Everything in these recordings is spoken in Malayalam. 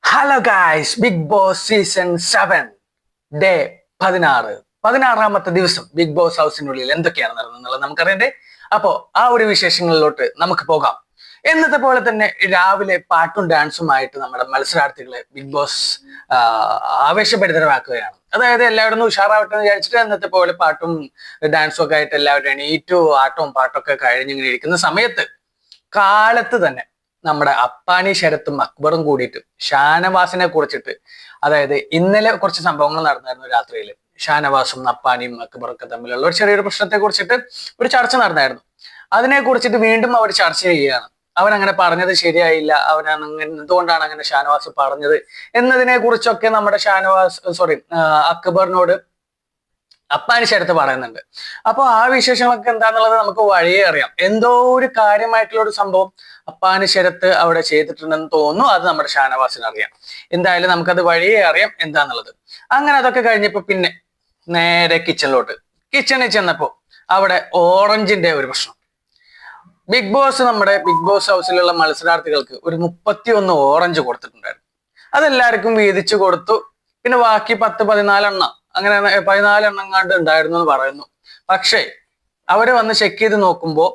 Hello guys, Bigg Boss season 7 day 16 16ാമത്തെ ദിവസം ബിഗ് ബോസ് ഹൗസിനുള്ളിൽ എന്തൊക്കെയാണ് നടന്നത് നമുക്കറിയണ്ടേ. അപ്പോ ആ ഒരു വിശേഷങ്ങളിലോട്ട് നമുക്ക് പോകാം. എന്നത്തെ പോലെ തന്നെ രാവിലെ പാട്ടും ഡാൻസുമായിട്ട് നമ്മുടെ മത്സരാർത്ഥികളെ ബിഗ് ബോസ് ആവേശഭരിതരാക്കുകയാണ്. അതായത് എല്ലാവരും ഉഷാറാവട്ടെ എന്ന് വിചാരിച്ചിട്ട് എന്നത്തെ പോലെ പാട്ടും ഡാൻസും ഒക്കെ ആയിട്ട് എല്ലാവരും എണീറ്റു ആട്ടവും പാട്ടൊക്കെ കഴിഞ്ഞിങ്ങനെ ഇരിക്കുന്ന സമയത്ത് കാലത്ത് തന്നെ നമ്മുടെ അപ്പാനി ശരത്തും അക്ബറും കൂടിയിട്ട് ഷാനവാസിനെ കുറിച്ചിട്ട്, അതായത് ഇന്നലെ കുറച്ച് സംഭവങ്ങൾ നടന്നായിരുന്നു രാത്രിയിൽ. ഷാനവാസും അപ്പാനിയും അക്ബറൊക്കെ തമ്മിലുള്ള ഒരു ചെറിയൊരു പ്രശ്നത്തെ കുറിച്ചിട്ട് ഒരു ചർച്ച നടന്നായിരുന്നു. അതിനെ കുറിച്ചിട്ട് വീണ്ടും അവർ ചർച്ച ചെയ്യുകയാണ്. അവൻ അങ്ങനെ പറഞ്ഞത് ശരിയായില്ല, എന്തുകൊണ്ടാണ് അങ്ങനെ ഷാനവാസ് പറഞ്ഞത് എന്നതിനെ കുറിച്ചൊക്കെ നമ്മുടെ അക്ബറിനോട് അപ്പാനി ശരത്ത് പറയുന്നുണ്ട്. അപ്പൊ ആ വിശേഷങ്ങളൊക്കെ എന്താന്നുള്ളത് നമുക്ക് വഴിയേ അറിയാം. എന്തോ ഒരു കാര്യമായിട്ടുള്ള ഒരു സംഭവം അപ്പാനി ശരത്ത് അവിടെ ചെയ്തിട്ടുണ്ടെന്ന് തോന്നുന്നു. അത് നമ്മുടെ ഷാനവാസിന് അറിയാം. എന്തായാലും നമുക്കത് വഴിയേ അറിയാം എന്താന്നുള്ളത്. അങ്ങനെ അതൊക്കെ കഴിഞ്ഞപ്പോ പിന്നെ നേരെ കിച്ചണിൽ ചെന്നപ്പോ അവിടെ ഓറഞ്ചിന്റെ ഒരു പ്രശ്നം. നമ്മുടെ ബിഗ് ബോസ് ഹൗസിലുള്ള മത്സരാർത്ഥികൾക്ക് ഒരു 31 ഓറഞ്ച് കൊടുത്തിട്ടുണ്ടായിരുന്നു. അതെല്ലാവർക്കും വീതിച്ചു കൊടുത്തു. പിന്നെ ബാക്കി 10-14 എണ്ണം, അങ്ങനെ 14 എണ്ണം കണ്ട് ഉണ്ടായിരുന്നു എന്ന് പറയുന്നു. പക്ഷേ അവര് വന്ന് ചെക്ക് ചെയ്ത് നോക്കുമ്പോൾ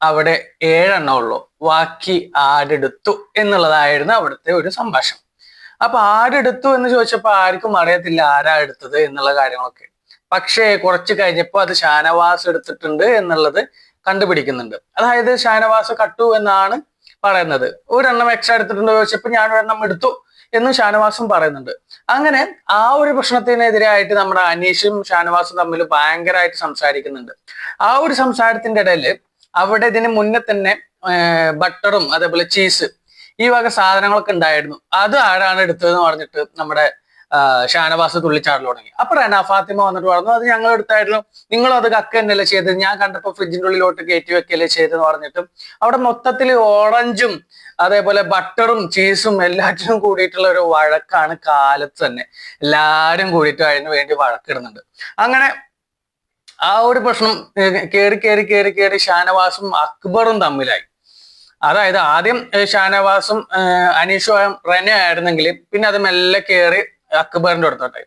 അവിടെ 7 എണ്ണം ഉള്ളൂ. ബാക്കി ആരെടുത്തു എന്നുള്ളതായിരുന്നു അവിടുത്തെ ഒരു സംഭാഷണം. അപ്പൊ ആരെടുത്തു എന്ന് ചോദിച്ചപ്പോൾ ആർക്കും അറിയത്തില്ല ആരാ എടുത്തത് എന്നുള്ള കാര്യങ്ങളൊക്കെ. പക്ഷേ കുറച്ച് കഴിഞ്ഞപ്പോൾ അത് ഷാനവാസ് എടുത്തിട്ടുണ്ട് എന്നുള്ളത് കണ്ടുപിടിക്കുന്നുണ്ട്. അതായത് ഷാനവാസ് കട്ടു എന്നാണ് പറയുന്നത്. ഒരെണ്ണം എക്സ്ട്രാ എടുത്തിട്ടുണ്ടോ ചോദിച്ചപ്പോൾ ഞാൻ ഒരെണ്ണം എടുത്തു എന്നും ഷാനവാസും പറയുന്നുണ്ട്. അങ്ങനെ ആ ഒരു പ്രശ്നത്തിനെതിരായിട്ട് നമ്മുടെ അനീഷും ഷാനവാസും തമ്മിൽ ഭയങ്കരമായിട്ട് സംസാരിക്കുന്നുണ്ട്. ആ ഒരു സംസാരത്തിന്റെ ഇടയിൽ അവിടെ ഇതിന് മുന്നേ തന്നെ ബട്ടറും അതേപോലെ ചീസ് ഈ വക സാധനങ്ങളൊക്കെ ഉണ്ടായിരുന്നു. അത് ആരാണ് എടുത്തതെന്ന് പറഞ്ഞിട്ട് നമ്മുടെ ഷാനവാസ് തുള്ളിച്ചാടൽ തുടങ്ങി. അപ്പൊ റെന ഫാത്തിമ വന്നിട്ട് പറഞ്ഞു, അത് ഞങ്ങൾ എടുത്തായിരുന്നു, നിങ്ങളും അത് കക്ക തന്നെയല്ലേ ചെയ്തത്, ഞാൻ കണ്ടപ്പോ ഫ്രിഡ്ജിന്റെ ഉള്ളിലോട്ട് കയറ്റി വെക്കല്ലേ ചെയ്തെന്ന് പറഞ്ഞിട്ട് അവിടെ മൊത്തത്തിൽ ഓറഞ്ചും അതേപോലെ ബട്ടറും ചീസും എല്ലാറ്റിനും കൂടിയിട്ടുള്ള ഒരു വഴക്കാണ്. കാലത്ത് തന്നെ എല്ലാരും കൂടിയിട്ട് അതിന് വേണ്ടി വഴക്കിടുന്നുണ്ട്. അങ്ങനെ ആ ഒരു പ്രശ്നം കേറി ഷാനവാസും അക്ബറും തമ്മിലായി. അതായത് ആദ്യം ഷാനവാസും അനീഷും റെന ആയിരുന്നെങ്കിൽ പിന്നെ അത് മെല്ലെ കയറി അക്ബറിന്റെ അടുത്തോട്ടെ.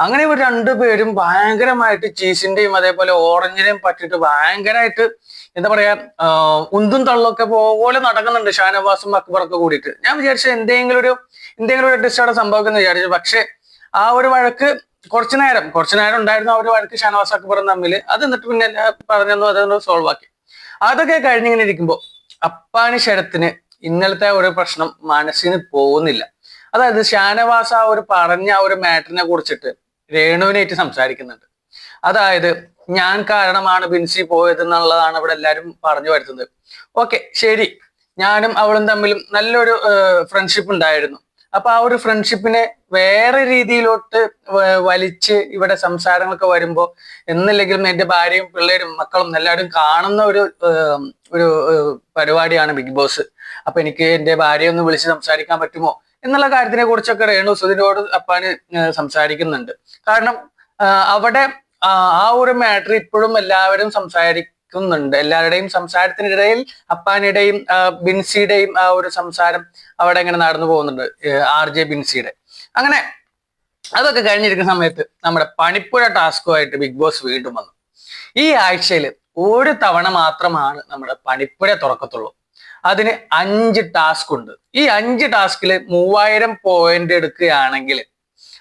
അങ്ങനെ ഇവർ രണ്ടുപേരും ഭയങ്കരമായിട്ട് ചീസിന്റെയും അതേപോലെ ഓറഞ്ചിനെയും പറ്റിയിട്ട് ഭയങ്കരമായിട്ട് എന്താ പറയാ ഉന്തും തള്ളൊക്കെ പോലെ നടക്കുന്നുണ്ട് ഷാനവാസും അക്ബറൊക്കെ കൂടിയിട്ട്. ഞാൻ വിചാരിച്ചു എന്തെങ്കിലും ഒരു ഡിസ്റ്റോടെ സംഭവിക്കുന്നു വിചാരിച്ചു. പക്ഷെ ആ ഒരു വഴക്ക് കുറച്ചു നേരം ഉണ്ടായിരുന്നു. ആ ഒരു വഴക്ക് ഷാനവാസ് അക്ബറും തമ്മിൽ. അത് എന്നിട്ട് പിന്നെ പറഞ്ഞു അതൊന്ന് സോൾവ് ആക്കി. അതൊക്കെ കഴിഞ്ഞിങ്ങനെ ഇരിക്കുമ്പോ അപ്പാനി ശരത്തിന് ഇന്നലത്തെ ഒരു പ്രശ്നം മനസ്സിന് പോകുന്നില്ല. അതായത് ഷാനവാസ് ആ ഒരു മാറ്ററിനെ കുറിച്ചിട്ട് രേണുവിനായിട്ട് സംസാരിക്കുന്നുണ്ട്. അതായത് ഞാൻ കാരണമാണ് ബിൻസി പോയത് എന്നുള്ളതാണ് ഇവിടെ എല്ലാവരും പറഞ്ഞു വരുന്നത്. ഓക്കെ, ശരി, ഞാനും അവളും തമ്മിലും നല്ലൊരു ഫ്രണ്ട്ഷിപ്പ് ഉണ്ടായിരുന്നു. അപ്പൊ ആ ഒരു ഫ്രണ്ട്ഷിപ്പിനെ വേറെ രീതിയിലോട്ട് വലിച്ച് ഇവിടെ സംസാരങ്ങളൊക്കെ വരുമ്പോ എന്നില്ലെങ്കിലും എന്റെ ഭാര്യയും പിള്ളേരും മക്കളും എല്ലാവരും കാണുന്ന ഒരു പരിപാടിയാണ് ബിഗ് ബോസ്. അപ്പൊ എനിക്ക് എന്റെ ഭാര്യയെ ഒന്ന് വിളിച്ച് സംസാരിക്കാൻ പറ്റുമോ എന്നുള്ള കാര്യത്തിനെ കുറിച്ചൊക്കെ രേണു സുധിനോട് അപ്പാന് സംസാരിക്കുന്നുണ്ട്. കാരണം അവിടെ ആ ഒരു മാറ്റർ ഇപ്പോഴും എല്ലാവരും സംസാരിക്കുന്നുണ്ട്. എല്ലാവരുടെയും സംസാരത്തിനിടയിൽ അപ്പാനിയുടെയും ബിൻസിയുടെയും ആ ഒരു സംസാരം അവിടെ ഇങ്ങനെ നടന്നു പോകുന്നുണ്ട്, RJ ബിൻസിയുടെ. അങ്ങനെ അതൊക്കെ കഴിഞ്ഞിരിക്കുന്ന സമയത്ത് നമ്മുടെ പണിപ്പുര ടാസ്കുമായിട്ട് ബിഗ് ബോസ് വീണ്ടും വന്നു. ഈ ആഴ്ചയിൽ ഒരു തവണ മാത്രമാണ് നമ്മുടെ പണിപ്പുര തുറക്കത്തുള്ളൂ. അതിന് 5 ടാസ്ക് ഉണ്ട്. ഈ 5 ടാസ്കിൽ 3000 പോയിന്റ് എടുക്കുകയാണെങ്കിൽ,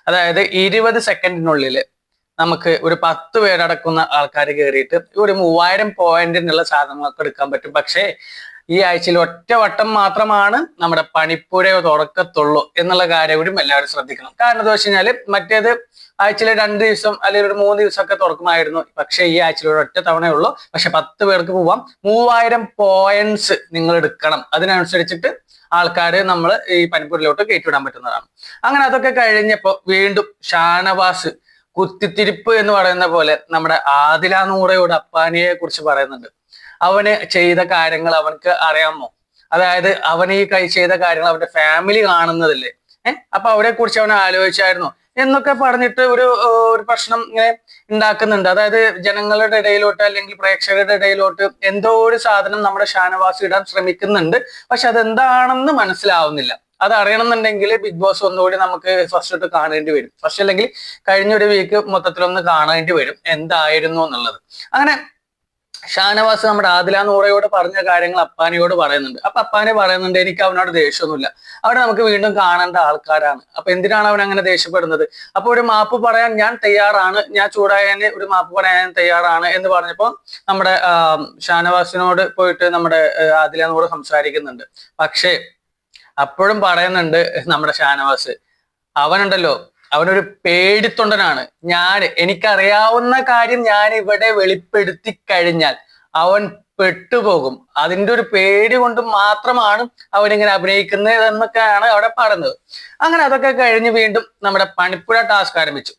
അതായത് 20 സെക്കൻഡിനുള്ളിൽ നമുക്ക് ഒരു 10 പേരടക്കുന്ന ആൾക്കാർ കയറിയിട്ട് ഒരു 3000 പോയിന്റിനുള്ള സാധനങ്ങളൊക്കെ എടുക്കാൻ പറ്റും. പക്ഷേ ഈ ആഴ്ചയിൽ ഒറ്റ വട്ടം മാത്രമാണ് നമ്മുടെ പണിപ്പുര തുറക്കത്തുള്ളൂ എന്നുള്ള കാര്യം കൂടി എല്ലാവരും ശ്രദ്ധിക്കണം. കാരണം എന്താ വെച്ച് കഴിഞ്ഞാല് മറ്റേത് ആഴ്ചയിൽ 2 ദിവസം അല്ലെങ്കിൽ ഒരു 3 ദിവസമൊക്കെ തുറക്കുമായിരുന്നു. പക്ഷെ ഈ ആഴ്ചയിൽ ഒരു ഒറ്റ തവണയേ ഉള്ളൂ. പക്ഷെ 10 പേർക്ക് പോവാം. 3000 പോയിന്റ്സ് നിങ്ങൾ എടുക്കണം. അതിനനുസരിച്ചിട്ട് ആൾക്കാര് നമ്മൾ ഈ പനിപ്പൂരിലോട്ട് കയറ്റിവിടാൻ പറ്റുന്നതാണ്. അങ്ങനെ അതൊക്കെ കഴിഞ്ഞപ്പോ വീണ്ടും ഷാനവാസ് കുത്തിത്തിരിപ്പ് എന്ന് പറയുന്ന പോലെ നമ്മുടെ ആദില നൂറയോട് അപ്പാനിയെ കുറിച്ച് പറയുന്നുണ്ട്. അവന് ചെയ്ത കാര്യങ്ങൾ അവനക്ക് അറിയാമോ? അതായത് അവൻ ഈ ചെയ്ത കാര്യങ്ങൾ അവന്റെ ഫാമിലി കാണുന്നതല്ലേ. അപ്പൊ അവരെ കുറിച്ച് അവൻ ആലോചിച്ചായിരുന്നു എന്നൊക്കെ പറഞ്ഞിട്ട് ഒരു പ്രശ്നം ഇങ്ങനെ ഉണ്ടാക്കുന്നുണ്ട്. അതായത് ജനങ്ങളുടെ ഇടയിലോട്ട് അല്ലെങ്കിൽ പ്രേക്ഷകരുടെ ഇടയിലോട്ട് എന്തോ ഒരു സാധനം നമ്മുടെ ഷാനവാസ് ഇടാൻ ശ്രമിക്കുന്നുണ്ട്. പക്ഷെ അതെന്താണെന്ന് മനസ്സിലാവുന്നില്ല. അത് അറിയണമെന്നുണ്ടെങ്കിൽ ബിഗ് ബോസ് ഒന്നുകൂടി നമുക്ക് ഫസ്റ്റ് തൊട്ട് കാണേണ്ടി വരും. ഫസ്റ്റ് അല്ലെങ്കിൽ കഴിഞ്ഞൊരു വീക്ക് മൊത്തത്തിലൊന്ന് കാണേണ്ടി വരും എന്തായിരുന്നു എന്നുള്ളത്. അങ്ങനെ ഷാനവാസ് നമ്മുടെ ആദില നൂറയോട് പറഞ്ഞ കാര്യങ്ങൾ അപ്പാനിയോട് പറയുന്നുണ്ട്. അപ്പൊ അപ്പാനെ പറയുന്നുണ്ട് എനിക്ക് അവനോട് ദേഷ്യമൊന്നുമില്ല, അവിടെ നമുക്ക് വീണ്ടും കാണേണ്ട ആൾക്കാരാണ്, അപ്പൊ എന്തിനാണ് അവൻ അങ്ങനെ ദേഷ്യപ്പെടുന്നത്, അപ്പൊ ഒരു മാപ്പ് പറയാൻ ഞാൻ തയ്യാറാണ്, ഞാൻ ചൂടായതിന് ഒരു മാപ്പ് പറയാൻ തയ്യാറാണ് എന്ന് പറഞ്ഞപ്പോ നമ്മുടെ ഷാനവാസിനോട് പോയിട്ട് നമ്മുടെ ആദില നൂറ് സംസാരിക്കുന്നുണ്ട്. പക്ഷേ അപ്പോഴും പറയുന്നുണ്ട് നമ്മുടെ ഷാനവാസ്, അവനുണ്ടല്ലോ അവനൊരു പേടിത്തൊണ്ടനാണ്. എനിക്കറിയാവുന്ന കാര്യം ഞാൻ ഇവിടെ വെളിപ്പെടുത്തി കഴിഞ്ഞാൽ അവൻ പെട്ടുപോകും, അതിന്റെ ഒരു പേടി കൊണ്ട് മാത്രമാണ് അവനിങ്ങനെ അഭിനയിക്കുന്നത് എന്നൊക്കെയാണ് അവിടെ പറയുന്നത്. അങ്ങനെ അതൊക്കെ കഴിഞ്ഞ് വീണ്ടും നമ്മുടെ പണിപ്പുഴ ടാസ്ക് ആരംഭിച്ചു.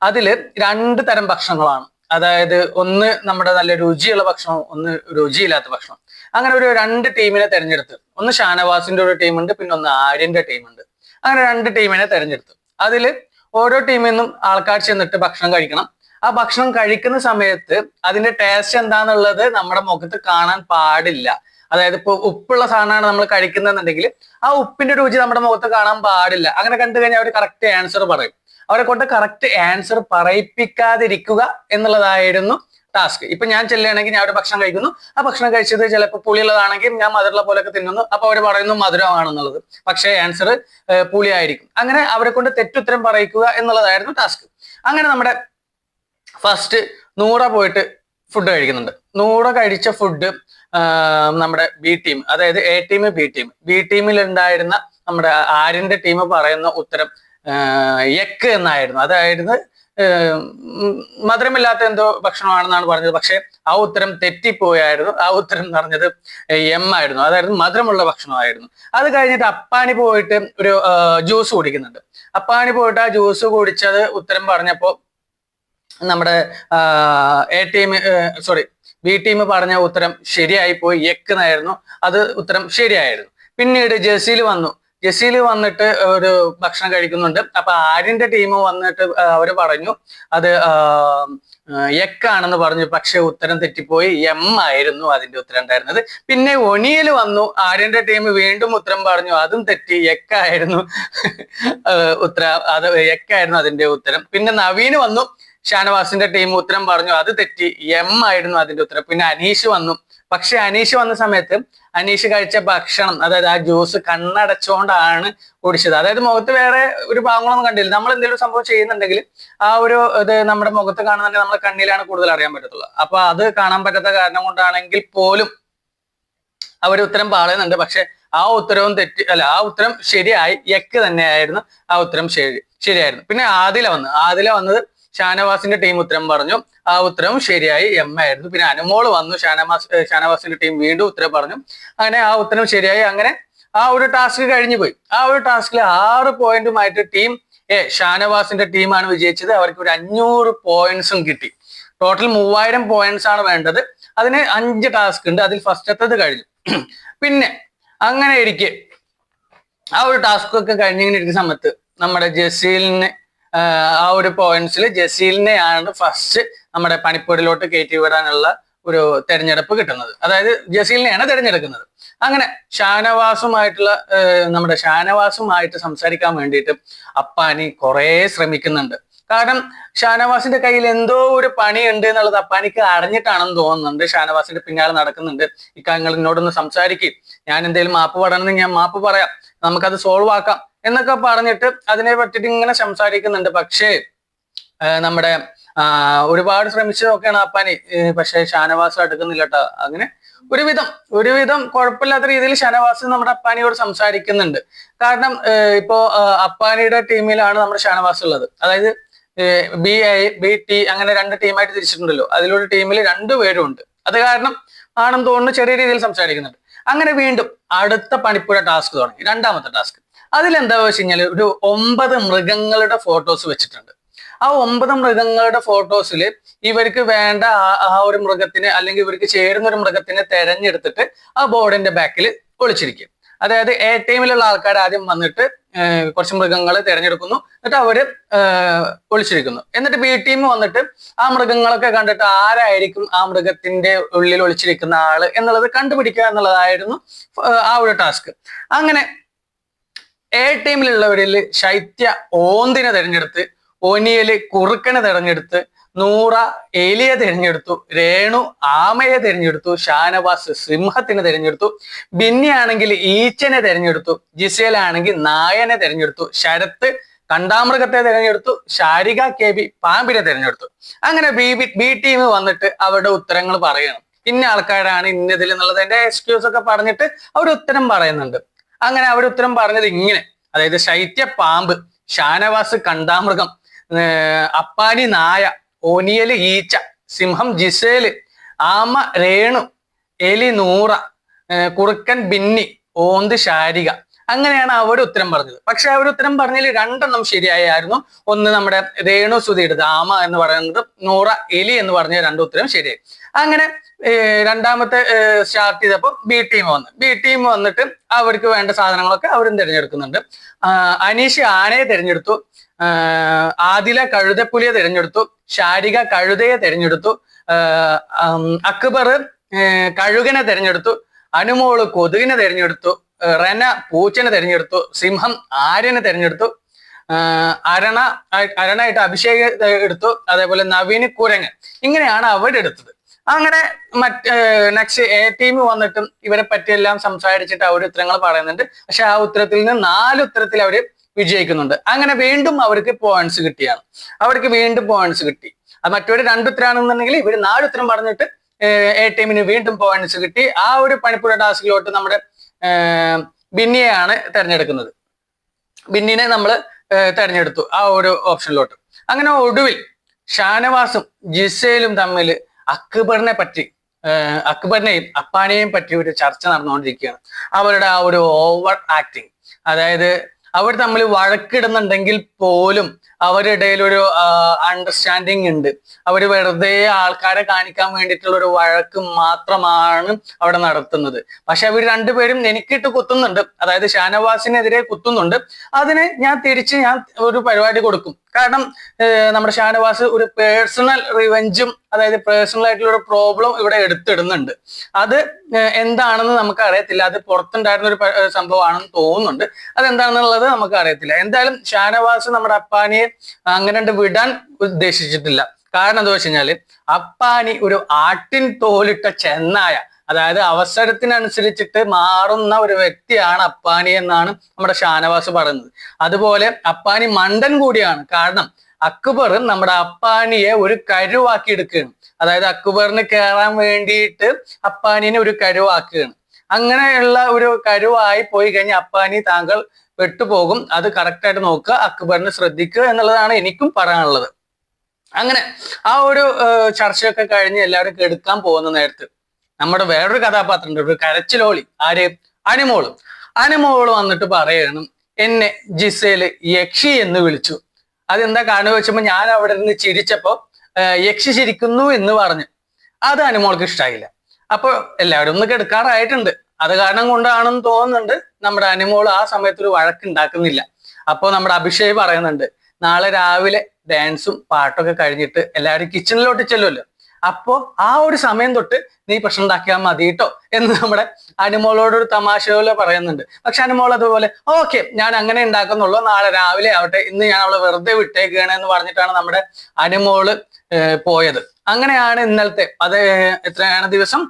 അതില് 2 തരം ഭക്ഷണങ്ങളാണ്. അതായത് ഒന്ന് നമ്മുടെ നല്ല രുചിയുള്ള ഭക്ഷണം, ഒന്ന് രുചിയില്ലാത്ത ഭക്ഷണം. അങ്ങനെ ഒരു 2 ടീമിനെ തെരഞ്ഞെടുത്ത്, ഒന്ന് ഷാനവാസിന്റെ ഒരു ടീമുണ്ട്, പിന്നെ ഒന്ന് ആര്യന്റെ ടീമുണ്ട്. അങ്ങനെ 2 ടീമിനെ തെരഞ്ഞെടുത്തു. അതില് ഓരോ ടീമിൽ നിന്നും ആൾക്കാർ ചെന്നിട്ട് ഭക്ഷണം കഴിക്കണം. ആ ഭക്ഷണം കഴിക്കുന്ന സമയത്ത് അതിന്റെ ടേസ്റ്റ് എന്താന്നുള്ളത് നമ്മുടെ മുഖത്ത് കാണാൻ പാടില്ല. അതായത് ഇപ്പൊ ഉപ്പുള്ള സാധനമാണ് നമ്മൾ കഴിക്കുന്നതെന്നുണ്ടെങ്കിൽ ആ ഉപ്പിന്റെ രുചി നമ്മുടെ മുഖത്ത് കാണാൻ പാടില്ല. അങ്ങനെ കണ്ടു കഴിഞ്ഞാൽ അവർ കറക്റ്റ് ആൻസർ പറയും. അവരെ കൊണ്ട് കറക്റ്റ് ആൻസർ പറയിപ്പിക്കാതിരിക്കുക എന്നുള്ളതായിരുന്നു ടാസ്ക്. ഇപ്പൊ ഞാൻ ചെല്ലുകയാണെങ്കിൽ ഞാൻ ഒരു ഭക്ഷണം കഴിക്കുന്നു, ആ ഭക്ഷണം കഴിച്ചത് ചിലപ്പോൾ പുളിയുള്ളതാണെങ്കിൽ ഞാൻ മധുരമുള്ള പോലെയൊക്കെ തിന്നുന്നു, അപ്പൊ അവർ പറയുന്നു മധുരമാണെന്നുള്ളത്, പക്ഷേ ആൻസർ പുളിയായിരിക്കും. അങ്ങനെ അവരെ കൊണ്ട് തെറ്റുത്തരം പറയിക്കുക എന്നുള്ളതായിരുന്നു ടാസ്ക്. അങ്ങനെ നമ്മുടെ ഫസ്റ്റ് നൂറ പോയിട്ട് ഫുഡ് കഴിക്കുന്നുണ്ട്. നൂറ കഴിച്ച ഫുഡ് നമ്മുടെ ബി ടീം, അതായത് എ ടീം ബി ടീമിൽ ഉണ്ടായിരുന്ന നമ്മുടെ ആര്യന്റെ ടീം പറയുന്ന ഉത്തരം എക്ക് എന്നായിരുന്നു. അതായത് മധുരമില്ലാത്ത എന്തോ ഭക്ഷണമാണെന്നാണ് പറഞ്ഞത്. പക്ഷെ ആ ഉത്തരം തെറ്റിപ്പോയായിരുന്നു. ആ ഉത്തരം എന്ന് പറഞ്ഞത് എം ആയിരുന്നു, അതായത് മധുരമുള്ള ഭക്ഷണമായിരുന്നു. അത് കഴിഞ്ഞിട്ട് അപ്പാനി പോയിട്ട് ഒരു ജ്യൂസ് കുടിക്കുന്നുണ്ട്. അപ്പാനി പോയിട്ട് ആ ജ്യൂസ് കുടിച്ചത് ഉത്തരം പറഞ്ഞപ്പോ നമ്മുടെ ബി ടീം പറഞ്ഞ ഉത്തരം ശരിയായി പോയി, എക്ക് എന്നായിരുന്നു. അത് ഉത്തരം ശരിയായിരുന്നു. പിന്നീട് ജസീൽ വന്നിട്ട് ഒരു ഭക്ഷണം കഴിക്കുന്നുണ്ട്. അപ്പൊ ആര്യന്റെ ടീം വന്നിട്ട് അവര് പറഞ്ഞു അത് എക്കാണെന്ന് പറഞ്ഞു, പക്ഷെ ഉത്തരം തെറ്റിപ്പോയി, എം ആയിരുന്നു അതിന്റെ ഉത്തരം ഉണ്ടായിരുന്നത്. പിന്നെ ഒനിയൽ വന്നു, ആര്യന്റെ ടീം വീണ്ടും ഉത്തരം പറഞ്ഞു, അതും തെറ്റി, എക്കായിരുന്നു ഉത്തരം, അത് എക്കായിരുന്നു അതിന്റെ ഉത്തരം. പിന്നെ നവീന് വന്നു, ഷാനവാസിന്റെ ടീം ഉത്തരം പറഞ്ഞു, അത് തെറ്റി, എം ആയിരുന്നു അതിന്റെ ഉത്തരം. പിന്നെ അനീഷ് വന്നു, പക്ഷെ അനീഷ് വന്ന സമയത്ത് അനീഷ് കഴിച്ച ഭക്ഷണം, അതായത് ആ ജ്യൂസ് കണ്ണടച്ചുകൊണ്ടാണ് കുടിച്ചത്. അതായത് മുഖത്ത് വേറെ ഒരു ഭാഗങ്ങളൊന്നും കണ്ടില്ല. നമ്മൾ എന്തെങ്കിലും സംഭവം ചെയ്യുന്നുണ്ടെങ്കിൽ ആ ഒരു ഇത് നമ്മുടെ മുഖത്ത് കാണുന്നുണ്ടെങ്കിൽ നമ്മുടെ കണ്ണിലാണ് കൂടുതൽ അറിയാൻ പറ്റത്തുള്ളൂ. അപ്പൊ അത് കാണാൻ പറ്റാത്ത കാരണം കൊണ്ടാണെങ്കിൽ പോലും അവർ ഉത്തരം പറയുന്നുണ്ട്. പക്ഷെ ആ ഉത്തരവും ആ ഉത്തരം ശരിയായി, എക്ക് തന്നെയായിരുന്നു ആ ഉത്തരം ശരിയായിരുന്നു. പിന്നെ ആദില വന്നത് ഷാനവാസിന്റെ ടീം ഉത്തരം പറഞ്ഞു, ആ ഉത്തരം ശരിയായി, എം ആയിരുന്നു. പിന്നെ അനുമോള് വന്നു, ഷാനവാസിന്റെ ടീം വീണ്ടും ഉത്തരം പറഞ്ഞു, അങ്ങനെ ആ ഉത്തരം ശരിയായി. അങ്ങനെ ആ ഒരു ടാസ്ക് കഴിഞ്ഞു പോയി. ആ ഒരു ടാസ്കിൽ 6 പോയിന്റുമായിട്ട് ടീം ഷാനവാസിന്റെ ടീമാണ് വിജയിച്ചത്. അവർക്ക് ഒരു 500 പോയിന്റ്സും കിട്ടി. ടോട്ടൽ 3000 പോയിന്റ്സ് ആണ് വേണ്ടത്. അതിന് 5 ടാസ്ക് ഉണ്ട്. അതിൽ ഫസ്റ്റത്തത് കഴിഞ്ഞു. പിന്നെ അങ്ങനെ ഇരിക്കെ ആ ഒരു ടാസ്ക് ഒക്കെ കഴിഞ്ഞിങ്ങനെ ഇരിക്കുന്ന സമയത്ത് നമ്മുടെ ജസീലിന് ആ ഒരു പോയിന്റ്സിൽ ജസീലിനെയാണ് ഫസ്റ്റ് നമ്മുടെ പണിപ്പൂരിലോട്ട് കയറ്റി വിടാനുള്ള ഒരു തെരഞ്ഞെടുപ്പ് കിട്ടുന്നത്. അതായത് ജസീലിനെയാണ് തെരഞ്ഞെടുക്കുന്നത്. അങ്ങനെ ഷാനവാസുമായിട്ട് സംസാരിക്കാൻ വേണ്ടിയിട്ട് അപ്പാനി കുറെ ശ്രമിക്കുന്നുണ്ട്. കാരണം ഷാനവാസിന്റെ കയ്യിൽ എന്തോ ഒരു പണിയുണ്ട് എന്നുള്ളത് അപ്പാനിക്ക് അറിഞ്ഞിട്ടാണെന്ന് തോന്നുന്നുണ്ട്. ഷാനവാസിന്റെ പിന്നാലെ നടക്കുന്നുണ്ട്. നിങ്ങൾ എന്നോടൊന്ന് സംസാരിക്കും, ഞാൻ എന്തെങ്കിലും മാപ്പ് പറയണമെങ്കിൽ ഞാൻ മാപ്പ് പറയാം, നമുക്കത് സോൾവ് ആക്കാം എന്നൊക്കെ പറഞ്ഞിട്ട് അതിനെ പറ്റിയിട്ട് ഇങ്ങനെ സംസാരിക്കുന്നുണ്ട്. പക്ഷേ നമ്മുടെ ഒരുപാട് ശ്രമിച്ചു നോക്കുകയാണ് അപ്പാനി, പക്ഷെ ഷാനവാസ് അടുക്കുന്നില്ല കേട്ടോ. അങ്ങനെ ഒരുവിധം കുഴപ്പമില്ലാത്ത രീതിയിൽ ഷാനവാസ് നമ്മുടെ അപ്പാനിയോട് സംസാരിക്കുന്നുണ്ട്. കാരണം ഇപ്പോ അപ്പാനിയുടെ ടീമിലാണ് നമ്മുടെ ഷാനവാസ് ഉള്ളത്. അതായത് ബി ടി അങ്ങനെ 2 ടീമായിട്ട് തിരിച്ചിട്ടുണ്ടല്ലോ. അതിലൊരു ടീമിൽ 2 പേരും ഉണ്ട്. അത് കാരണം ആണെന്ന് തോന്നുന്നു ചെറിയ രീതിയിൽ സംസാരിക്കുന്നുണ്ട്. അങ്ങനെ വീണ്ടും അടുത്ത പണിപ്പുര ടാസ്ക് തുടങ്ങി, 2ാമത്തെ ടാസ്ക്. അതിലെന്താ വെച്ച് കഴിഞ്ഞാൽ ഒരു 9 മൃഗങ്ങളുടെ ഫോട്ടോസ് വെച്ചിട്ടുണ്ട്. ആ 9 മൃഗങ്ങളുടെ ഫോട്ടോസിൽ ഇവർക്ക് വേണ്ട ആ ഒരു മൃഗത്തിന് അല്ലെങ്കിൽ ഇവർക്ക് ചേരുന്ന ഒരു മൃഗത്തിനെ തെരഞ്ഞെടുത്തിട്ട് ആ ബോർഡിന്റെ ബാക്കിൽ ഒളിച്ചിരിക്കും. അതായത് എ ടീമിലുള്ള ആൾക്കാർ ആദ്യം വന്നിട്ട് കുറച്ച് മൃഗങ്ങളെ തിരഞ്ഞെടുക്കുന്നു, എന്നിട്ട് അവര് ഒളിച്ചിരിക്കുന്നു. എന്നിട്ട് ബി ടീം വന്നിട്ട് ആ മൃഗങ്ങളൊക്കെ കണ്ടിട്ട് ആരായിരിക്കും ആ മൃഗത്തിന്റെ ഉള്ളിൽ ഒളിച്ചിരിക്കുന്ന ആള് എന്നുള്ളത് കണ്ടുപിടിക്കുക എന്നുള്ളതായിരുന്നു ആ ഒരു ടാസ്ക്. അങ്ങനെ എ ടീമിലുള്ളവരിൽ ശൈത്യ ഓന്തിനെ തിരഞ്ഞെടുത്ത്, ഒനിയല് കുറുക്കനെ തിരഞ്ഞെടുത്ത്, നൂറ എലിയെ തിരഞ്ഞെടുത്തു, രേണു ആമയെ തിരഞ്ഞെടുത്തു, ഷാനവാസ് സിംഹത്തിനെ തിരഞ്ഞെടുത്തു, ബിന്നി ആണെങ്കിൽ ഈച്ചനെ തിരഞ്ഞെടുത്തു, ജിസേലാണെങ്കിൽ നായനെ തിരഞ്ഞെടുത്തു, ശരത്ത് കണ്ടാമൃഗത്തെ തിരഞ്ഞെടുത്തു, ശാരിക കെ ബി പാമ്പിനെ തിരഞ്ഞെടുത്തു. അങ്ങനെ ബി ടീം വന്നിട്ട് അവരുടെ ഉത്തരങ്ങൾ പറയണം. ഇന്ന ആൾക്കാരാണ് ഇന്നതിൽ എന്നുള്ളത് എന്റെ എക്സ്ക്യൂസ് ഒക്കെ പറഞ്ഞിട്ട് അവർ ഉത്തരം പറയുന്നുണ്ട്. അങ്ങനെ അവർ ഉത്തരം പറഞ്ഞത് ഇങ്ങനെ, അതായത് ശൈത്യ പാമ്പ്, ഷാനവാസ് കണ്ടാമൃഗം, അപ്പാനി നായ, ഓനിയല് ഈച്ച, സിംഹം ജിസേല്, ആമ രേണു, എലി നൂറ, കുറുക്കൻ ബിന്നി, ഓന്ത് ശാരിക. അങ്ങനെയാണ് അവർ ഉത്തരം പറഞ്ഞത്. പക്ഷെ അവർ ഉത്തരം പറഞ്ഞതിൽ രണ്ടെണ്ണം ശരിയായിരുന്നു. ഒന്ന് നമ്മുടെ രേണു സുധിയുടെ ആമ എന്ന് പറയുന്നത്, നൂറ എലി എന്ന് പറഞ്ഞ രണ്ട് ഉത്തരം ശരിയായി. അങ്ങനെ രണ്ടാമത്തെ സ്റ്റാർട്ട് ചെയ്തപ്പോൾ ബി ടീം വന്നിട്ട് അവർക്ക് വേണ്ട സാധനങ്ങളൊക്കെ അവരും തിരഞ്ഞെടുക്കുന്നുണ്ട്. അനീഷ് ആനയെ തിരഞ്ഞെടുത്തു, ആദില കഴുതപ്പുലിയെ തിരഞ്ഞെടുത്തു, ശാരിക കഴുതയെ തിരഞ്ഞെടുത്തു, അക്ബർ കഴുകനെ തിരഞ്ഞെടുത്തു, അനുമോള് കൊതുകിനെ തിരഞ്ഞെടുത്തു, റെന പൂച്ചനെ തിരഞ്ഞെടുത്തു, സിംഹം ആര്യനെ തിരഞ്ഞെടുത്തു, അരണായിട്ട് അഭിഷേക് എടുത്തു, അതേപോലെ നവീന് കുരങ്ങ്. ഇങ്ങനെയാണ് അവരെടുത്തത്. അങ്ങനെ നെക്സ്റ്റ് എ ടീം വന്നിട്ടും ഇവരെ പറ്റിയെല്ലാം സംസാരിച്ചിട്ട് അവർ ഉത്തരങ്ങൾ പറയുന്നുണ്ട്. പക്ഷെ ആ ഉത്തരത്തിൽ നിന്ന് 4 ഉത്തരത്തിൽ അവര് വിജയിക്കുന്നുണ്ട്. അങ്ങനെ വീണ്ടും അവർക്ക് പോയിന്റ്സ് കിട്ടിയാണ്. അവർക്ക് വീണ്ടും പോയിന്റ്സ് കിട്ടി. അത് മറ്റൊരു 2 ഉത്തരമാണെന്നുണ്ടെങ്കിൽ ഇവർ 4 ഉത്തരം പറഞ്ഞിട്ട് എ ടീമിന് വീണ്ടും പോയിന്റ്സ് കിട്ടി. ആ ഒരു പണിപ്പുര ടാസ്കിലോട്ട് നമ്മുടെ ബിന്നിയെയാണ് തെരഞ്ഞെടുക്കുന്നത്. ബിന്നിനെ നമ്മൾ തെരഞ്ഞെടുത്തു ആ ഒരു ഓപ്ഷനിലോട്ട്. അങ്ങനെ ഒടുവിൽ ഷാനവാസും ജിസേലും തമ്മിൽ അക്ബറിനെയും അപ്പാനെയും പറ്റി ഒരു ചർച്ച നടന്നുകൊണ്ടിരിക്കുകയാണ്. അവരുടെ ആ ഒരു ഓവർ ആക്ടിങ്, അതായത് അവർ തമ്മിൽ വഴക്കിടുന്നുണ്ടെങ്കിൽ പോലും അവരുടെ ഇടയിൽ ഒരു അണ്ടർസ്റ്റാൻഡിങ് ഉണ്ട്. അവർ വെറുതെ ആൾക്കാരെ കാണിക്കാൻ വേണ്ടിയിട്ടുള്ള ഒരു വഴക്ക് മാത്രമാണ് അവിടെ നടത്തുന്നത്. പക്ഷെ അവർ രണ്ടുപേരും എനിക്കിട്ട് കുത്തുന്നുണ്ട്, അതായത് ഷാനവാസിനെതിരെ കുത്തുന്നുണ്ട്. അതിന് ഞാൻ ഒരു പരിപാടി കൊടുക്കും. കാരണം നമ്മുടെ ഷാനവാസ് ഒരു പേഴ്സണൽ റിവെഞ്ചും, അതായത് പേഴ്സണൽ ആയിട്ടുള്ള ഒരു പ്രോബ്ലം ഇവിടെ എടുത്തിടുന്നുണ്ട്. അത് എന്താണെന്ന് നമുക്ക് അറിയത്തില്ല. അത് പുറത്തുണ്ടായിരുന്ന ഒരു സംഭവമാണെന്ന് തോന്നുന്നുണ്ട്. അതെന്താണെന്നുള്ളത് നമുക്ക് അറിയത്തില്ല. എന്തായാലും ഷാനവാസ് നമ്മുടെ അപ്പാനിയെ അങ്ങനെ വിടാൻ ഉദ്ദേശിച്ചിട്ടില്ല. കാരണം എന്താ വെച്ച് കഴിഞ്ഞാല് അപ്പാനി ഒരു ആട്ടിൻ തോലിട്ട ചെന്നായ, അതായത് അവസരത്തിനനുസരിച്ചിട്ട് മാറുന്ന ഒരു വ്യക്തിയാണ് അപ്പാനി എന്നാണ് നമ്മുടെ ഷാനവാസ് പറയുന്നത്. അതുപോലെ അപ്പാനി മണ്ടൻ കൂടിയാണ്. കാരണം അക്ബർ നമ്മുടെ അപ്പാനിയെ ഒരു കരുവാക്കി എടുക്കുകയാണ്. അതായത് അക്ബറിന് കയറാൻ വേണ്ടിയിട്ട് അപ്പാനിനെ ഒരു കരുവാക്കുകയാണ്. അങ്ങനെയുള്ള ഒരു കരുവായി പോയി കഴിഞ്ഞാൽ അപ്പാനി താങ്കൾ പെട്ടുപോകും. അത് കറക്റ്റായിട്ട് നോക്കുക, അക്ബറിനെ ശ്രദ്ധിക്കുക എന്നുള്ളതാണ് എനിക്കും പറയാനുള്ളത്. അങ്ങനെ ആ ഒരു ചർച്ചയൊക്കെ കഴിഞ്ഞ് എല്ലാവരും കെടുക്കാൻ പോകുന്ന നേരത്ത് നമ്മുടെ വേറൊരു കഥാപാത്രം ഉണ്ട്, ഒരു കരച്ചിലോളി. ആര്? അനുമോള് വന്നിട്ട് പറയണം, എന്നെ ജിസേല് യക്ഷി എന്ന് വിളിച്ചു. അതെന്താ കാരണം വെച്ചപ്പോ ഞാൻ അവിടെ നിന്ന് ചിരിച്ചപ്പോ യക്ഷി ചിരിക്കുന്നു എന്ന് പറഞ്ഞു. അത് അനുമോൾക്ക് ഇഷ്ടമായില്ല. അപ്പൊ എല്ലാവരും ഒന്ന് കെടുക്കാറായിട്ടുണ്ട്. അത് കാരണം കൊണ്ടാണെന്ന് തോന്നുന്നുണ്ട് നമ്മുടെ അനുമോൾ ആ സമയത്ത് ഒരു വഴക്കുണ്ടാക്കുന്നില്ല. അപ്പൊ നമ്മുടെ അഭിഷേക് പറയുന്നുണ്ട്, നാളെ രാവിലെ ഡാൻസും പാട്ടൊക്കെ കഴിഞ്ഞിട്ട് എല്ലാവരും കിച്ചണിലോട്ട് ചെല്ലുമല്ലോ, അപ്പോ ആ ഒരു സമയം തൊട്ട് നീ പ്രശ്നം ഉണ്ടാക്കിയാൽ മതി കേട്ടോ എന്ന് നമ്മുടെ അനുമോളോടൊരു തമാശ പോലെ പറയുന്നുണ്ട്. പക്ഷെ അനുമോൾ അതുപോലെ ഓക്കെ ഞാൻ അങ്ങനെ ഉണ്ടാക്കുന്നുള്ളൂ, നാളെ രാവിലെ ആവട്ടെ, ഇന്ന് ഞാൻ അവളെ വെറുതെ വിട്ടേക്കുകയാണ് എന്ന് പറഞ്ഞിട്ടാണ് നമ്മുടെ അനുമോള് പോയത്. അങ്ങനെയാണ് ഇന്നലത്തെ എത്രയാണ് ദിവസം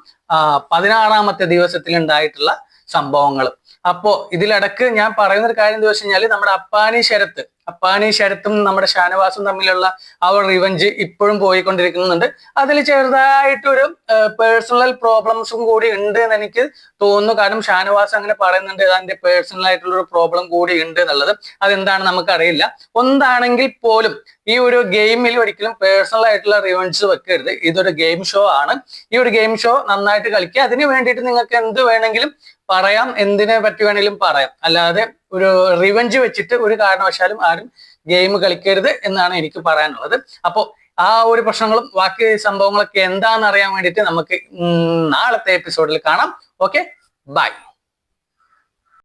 16ാമത്തെ ദിവസത്തിൽ ഉണ്ടായിട്ടുള്ള സംഭവങ്ങൾ. അപ്പോ ഇതിലിടക്ക് ഞാൻ പറയുന്ന ഒരു കാര്യം എന്താ വെച്ച് കഴിഞ്ഞാല് നമ്മുടെ അപ്പാനി ശരത്തും നമ്മുടെ ഷാനവാസും തമ്മിലുള്ള ആ ഒരു റിവഞ്ച് ഇപ്പോഴും പോയിക്കൊണ്ടിരിക്കുന്നുണ്ട്. അതിൽ ചെറുതായിട്ടൊരു പേഴ്സണൽ പ്രോബ്ലംസും കൂടി ഉണ്ട് എന്ന് എനിക്ക് തോന്നുന്നു. കാരണം ഷാനവാസ് അങ്ങനെ പറയുന്നുണ്ട്, അതിന്റെ പേഴ്സണൽ ആയിട്ടുള്ള ഒരു പ്രോബ്ലം കൂടി ഉണ്ട് എന്നുള്ളത്. അതെന്താണ് നമുക്കറിയില്ല. ഒന്നാണെങ്കിൽ പോലും ഈ ഒരു ഗെയിമിൽ ഒരിക്കലും പേഴ്സണൽ ആയിട്ടുള്ള റിവഞ്ച് വെക്കരുത്. ഇതൊരു ഗെയിം ഷോ ആണ്. ഈ ഒരു ഗെയിം ഷോ നന്നായിട്ട് കളിക്കുക. അതിന് വേണ്ടിയിട്ട് നിങ്ങൾക്ക് എന്ത് വേണമെങ്കിലും പറയാം, എന്തിനെ പറ്റി വേണമെങ്കിലും പറയാം. അല്ലാതെ ഒരു റിവഞ്ച് വെച്ചിട്ട് ഒരു കാരണവശാലും ആരും ഗെയിം കളിക്കരുത് എന്നാണ് എനിക്ക് പറയാനുള്ളത്. അപ്പോൾ ആ ഒരു പ്രശ്നങ്ങളും ബാക്കി സംഭവങ്ങളൊക്കെ എന്താണെന്ന് അറിയാൻ വേണ്ടിയിട്ട് നമുക്ക് നാളത്തെ എപ്പിസോഡിൽ കാണാം. Okay, by.